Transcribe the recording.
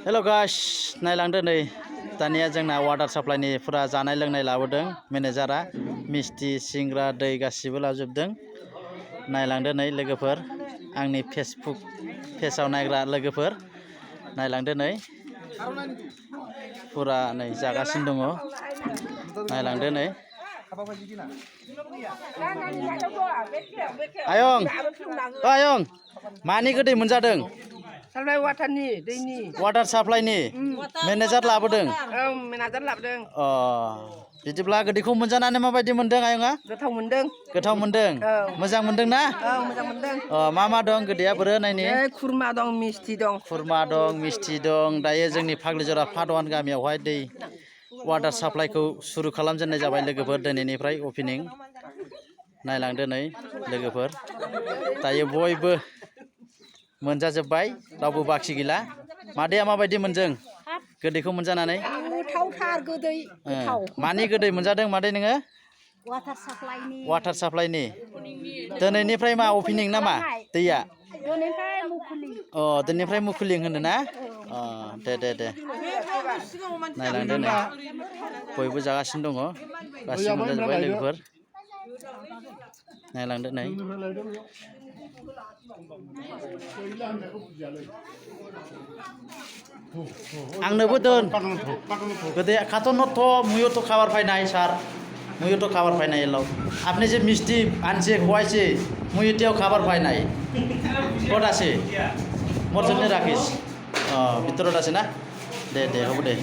hello guys नायलांदो नै दानिया जोंना वाटार साप्लाइनि फुरा जानाय लोंनाय लाबोदों मेनेजारा मिस्टी सिंग्रा दै गासिबो लाजोबदों नायलांदो नै लोगोफोर आंनि फेसबुक पेजाव नायग्रा लोगोफोर नायलांदो नै फुरा नै जागासिनो दङ नायलांदो नै आयं आयं मानि गोदै मोनजादों साप्लाइ वाटारनि दैनि वाटार साप्लाइनि मेनेजार लाबोदों मेनेजार लाबोदों अ बिदिब्ला गोदैखौ मोनजानानै माबायदि मोनदों आयंआ गोथाव मोनदों मोजां मोनदों ना मोजां मोनदों मा दं गोदैया बोरो नायनि खुरमा दं मिस्टी दं दायो जोंनि फाग्लिजरा फादवान गामियावहाय दै वाटार साप्लाइखौ सुरु खालामजेननाय जाबाय लोगोफोर दिनैनिफ्राय अपेनिं नायलांदो नै लोगोफोर दायो बयबो मोनजाजोब्बाय रावबो बाखि गैला मादैया माबायदि मोनदों गोदैखौ मोनजानानै गोथावथार गोदै गोथाव मानि गोदै मोनजादों मादै नोङो वाटार साप्लाइनि दिनैनिफ्राय मा अपेनिं नामा दैया दिनैनिफ्राय मुकुलिं होनो ना दे नायलांदो नै बयबो जागासिनो दङ गासिबो मोनजाजोब्बाय लोगोफोर नायलांदो नै आंनोबो दोन गोदे खातनथ मुयो तो खाबार फायनाय सार मुयो तो खाबार फायनाय एलाव आपने जे मिस्टी आनसे खवाइছে मुयो तेও खाबार फायनाय কত আছে মোর জন্য রাখিস ভিতৰত আছে না দে হ'ব দে